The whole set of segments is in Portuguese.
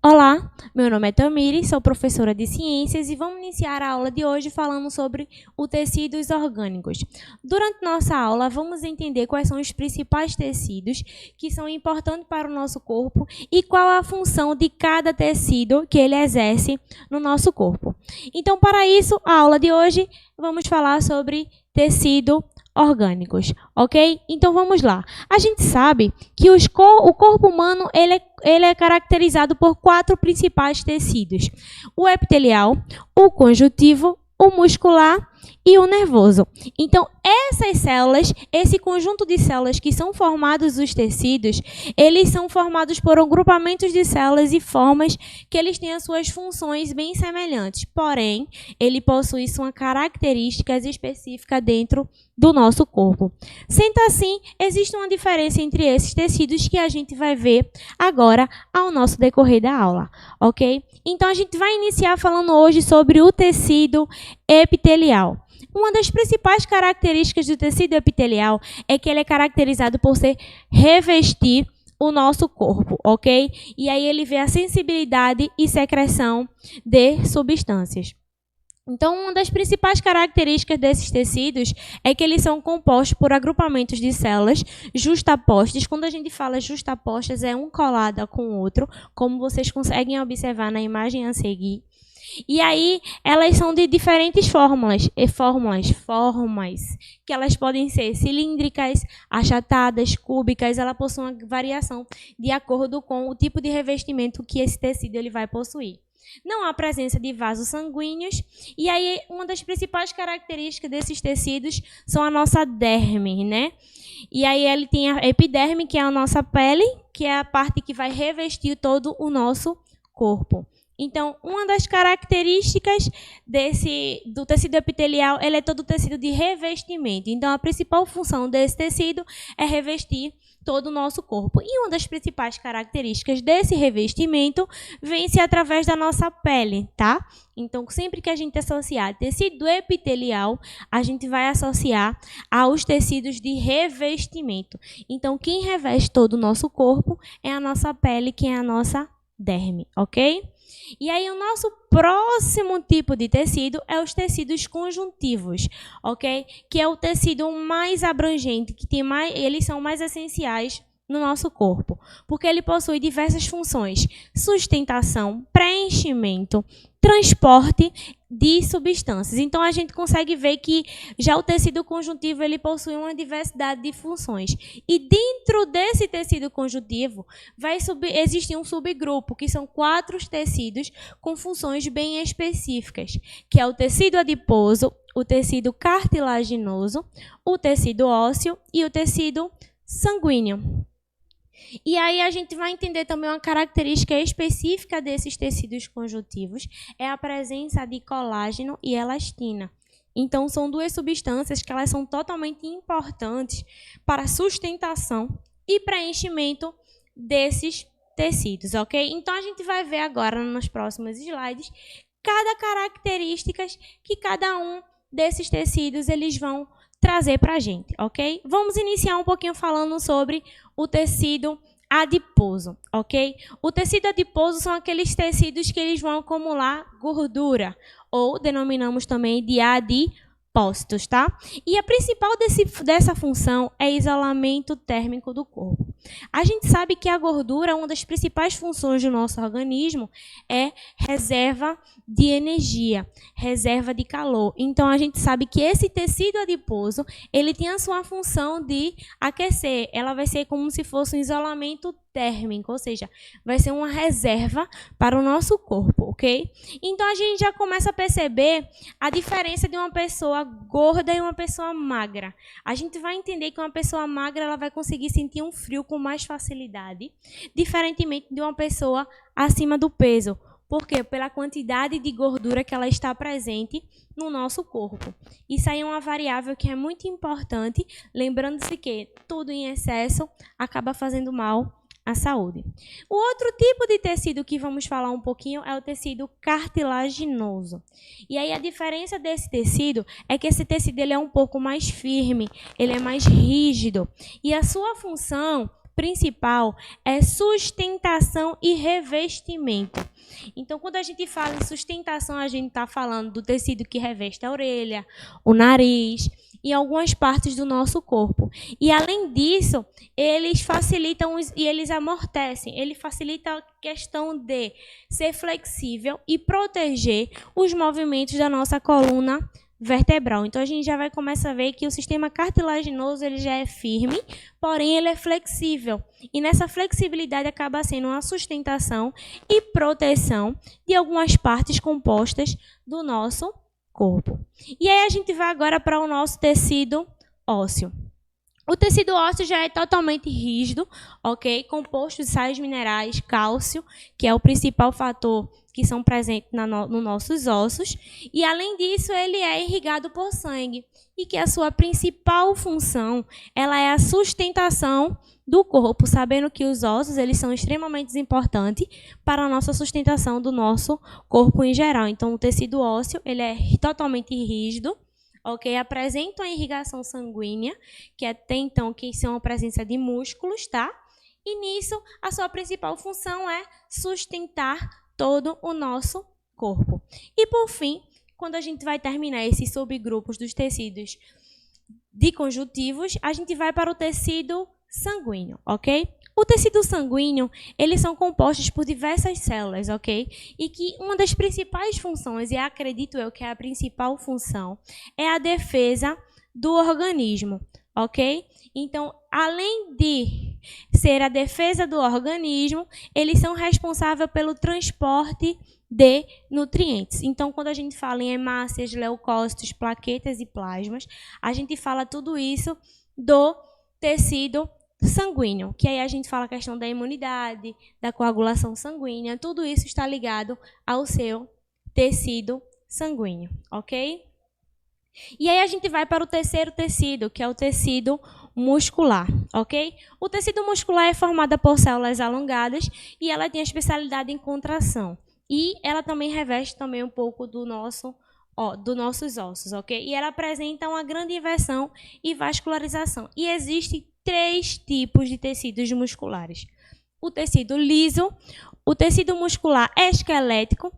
Olá, meu nome é Tamires, sou professora de Ciências e vamos iniciar a aula de hoje falando sobre o tecidos orgânicos. Durante nossa aula, vamos entender quais são os principais tecidos que são importantes para o nosso corpo e qual a função de cada tecido que ele exerce no nosso corpo. Então, para isso, a aula de hoje, vamos falar sobre tecido orgânicos, ok? Então vamos lá. A gente sabe que o corpo humano ele é caracterizado por 4 principais tecidos: o epitelial, o conjuntivo, o muscular e o nervoso. Então, essas células, esse conjunto de células que são formados os tecidos, eles são formados por agrupamentos de células e formas que eles têm as suas funções bem semelhantes. Porém, ele possui uma características específicas dentro do nosso corpo. Sendo assim, existe uma diferença entre esses tecidos que a gente vai ver agora ao nosso decorrer da aula, ok? Então, a gente vai iniciar falando hoje sobre o tecido epitelial. Uma das principais características do tecido epitelial é que ele é caracterizado por revestir o nosso corpo, ok? E aí ele vê a sensibilidade e secreção de substâncias. Então, uma das principais características desses tecidos é que eles são compostos por agrupamentos de células justapostas. Quando a gente fala justapostas, é um colada com o outro, como vocês conseguem observar na imagem a seguir. E aí, elas são de diferentes formas, que elas podem ser cilíndricas, achatadas, cúbicas, ela possui uma variação de acordo com o tipo de revestimento que esse tecido ele vai possuir. Não há presença de vasos sanguíneos, e aí uma das principais características desses tecidos são a nossa derme, né? E aí ele tem a epiderme, que é a nossa pele, que é a parte que vai revestir todo o nosso corpo. Então, uma das características do tecido epitelial, ele é todo tecido de revestimento. Então, a principal função desse tecido é revestir todo o nosso corpo. E uma das principais características desse revestimento vem-se através da nossa pele, tá? Então, sempre que a gente associar tecido epitelial, a gente vai associar aos tecidos de revestimento. Então, quem reveste todo o nosso corpo é a nossa pele, que é a nossa derme, ok? E aí, o nosso próximo tipo de tecido é os tecidos conjuntivos, ok? Que é o tecido mais abrangente, eles são mais essenciais no nosso corpo, porque ele possui diversas funções: sustentação, preenchimento, transporte de substâncias. Então, a gente consegue ver que já o tecido conjuntivo ele possui uma diversidade de funções. E dentro desse tecido conjuntivo vai existir um subgrupo, que são 4 tecidos com funções bem específicas, que é o tecido adiposo, o tecido cartilaginoso, o tecido ósseo e o tecido sanguíneo. E aí a gente vai entender também uma característica específica desses tecidos conjuntivos, é a presença de colágeno e elastina. Então, são 2 substâncias que elas são totalmente importantes para a sustentação e preenchimento desses tecidos, ok? Então, a gente vai ver agora nos próximos slides cada característica que cada um desses tecidos eles vão trazer para a gente, ok? Vamos iniciar um pouquinho falando sobre o tecido adiposo, ok? O tecido adiposo são aqueles tecidos que eles vão acumular gordura, ou denominamos também de adipócitos, tá? E a principal dessa função é isolamento térmico do corpo. A gente sabe que a gordura, uma das principais funções do nosso organismo, é reserva de energia, reserva de calor. Então, a gente sabe que esse tecido adiposo, ele tem a sua função de aquecer. Ela vai ser como se fosse um isolamento térmico, ou seja, vai ser uma reserva para o nosso corpo, ok? Então, a gente já começa a perceber a diferença de uma pessoa gorda e uma pessoa magra. A gente vai entender que uma pessoa magra ela vai conseguir sentir um frio com mais facilidade, diferentemente de uma pessoa acima do peso. Por quê? Pela quantidade de gordura que ela está presente no nosso corpo. Isso aí é uma variável que é muito importante, lembrando-se que tudo em excesso acaba fazendo mal à saúde. O outro tipo de tecido que vamos falar um pouquinho é o tecido cartilaginoso. E aí a diferença desse tecido é que esse tecido ele é um pouco mais firme, ele é mais rígido. E a sua função principal é sustentação e revestimento. Então, quando a gente fala em sustentação, a gente está falando do tecido que reveste a orelha, o nariz e algumas partes do nosso corpo. E, além disso, eles facilitam e eles amortecem. Ele facilita a questão de ser flexível e proteger os movimentos da nossa coluna vertebral. Então, a gente já vai começar a ver que o sistema cartilaginoso ele já é firme, porém ele é flexível. E nessa flexibilidade acaba sendo uma sustentação e proteção de algumas partes compostas do nosso corpo. E aí a gente vai agora para o nosso tecido ósseo. O tecido ósseo já é totalmente rígido, ok? Composto de sais minerais, cálcio, que é o principal fator que são presentes nos nossos ossos. E, além disso, ele é irrigado por sangue. E que a sua principal função ela é a sustentação do corpo, sabendo que os ossos eles são extremamente importantes para a nossa sustentação do nosso corpo em geral. Então, o tecido ósseo ele é totalmente rígido, ok? Apresenta uma irrigação sanguínea, que até então que são a presença de músculos, tá? E nisso, a sua principal função é sustentar todo o nosso corpo. E, por fim, quando a gente vai terminar esses subgrupos dos tecidos de conjuntivos, a gente vai para o tecido sanguíneo, ok? O tecido sanguíneo, eles são compostos por diversas células, ok? E que uma das principais funções, e acredito eu que é a principal função, é a defesa do organismo, ok? Então, além de ser a defesa do organismo, eles são responsáveis pelo transporte de nutrientes. Então, quando a gente fala em hemácias, leucócitos, plaquetas e plasmas, a gente fala tudo isso do tecido sanguíneo, que aí a gente fala a questão da imunidade, da coagulação sanguínea, tudo isso está ligado ao seu tecido sanguíneo, ok? E aí a gente vai para o terceiro tecido, que é o tecido muscular, ok? O tecido muscular é formado por células alongadas e ela tem a especialidade em contração. E ela também reveste também um pouco dos nossos ossos, ok? E ela apresenta uma grande inversão e vascularização. E existem 3 tipos de tecidos musculares. O tecido liso, o tecido muscular esquelético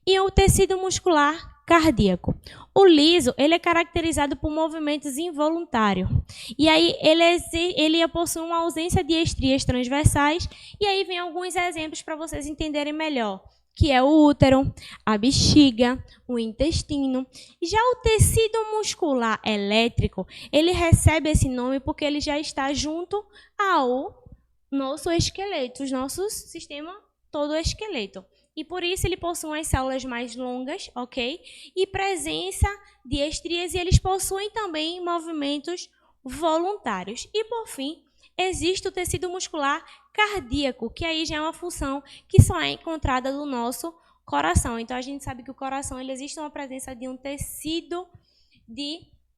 e o tecido muscular cardíaco. O liso, ele é caracterizado por movimentos involuntários. E aí ele possui uma ausência de estrias transversais. E aí vem alguns exemplos para vocês entenderem melhor, que é o útero, a bexiga, o intestino. Já o tecido muscular elétrico, ele recebe esse nome porque ele já está junto ao nosso esqueleto, o nosso sistema todo é esqueleto. E por isso ele possui as células mais longas, ok? E presença de estrias, e eles possuem também movimentos voluntários. E por fim, existe o tecido muscular cardíaco, que aí já é uma função que só é encontrada no nosso coração. Então, a gente sabe que o coração, ele existe uma presença de um tecido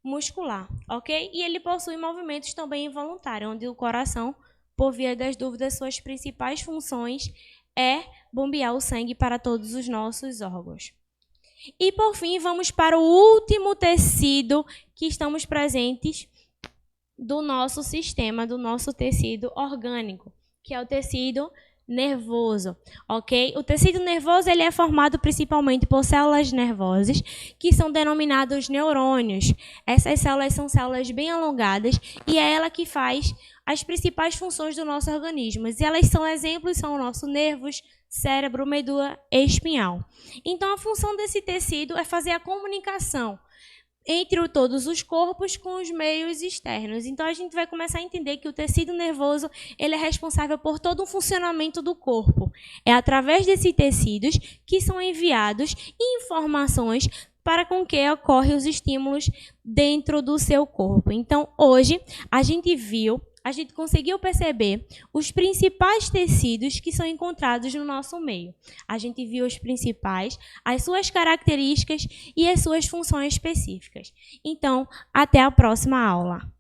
muscular, ok? E ele possui movimentos também involuntários, onde o coração, por via das dúvidas, suas principais funções é bombear o sangue para todos os nossos órgãos. E, por fim, vamos para o último tecido que estamos presentes do nosso sistema, do nosso tecido orgânico, que é o tecido nervoso, ok? O tecido nervoso ele é formado principalmente por células nervosas, que são denominadas neurônios. Essas células são células bem alongadas e é ela que faz as principais funções do nosso organismo. E elas são exemplos, são o nosso nervos, cérebro, medula e espinhal. Então, a função desse tecido é fazer a comunicação entre todos os corpos com os meios externos. Então, a gente vai começar a entender que o tecido nervoso ele é responsável por todo o funcionamento do corpo. É através desses tecidos que são enviados informações para com que ocorrem os estímulos dentro do seu corpo. Então, hoje, a gente conseguiu perceber os principais tecidos que são encontrados no nosso meio. A gente viu os principais, as suas características e as suas funções específicas. Então, até a próxima aula.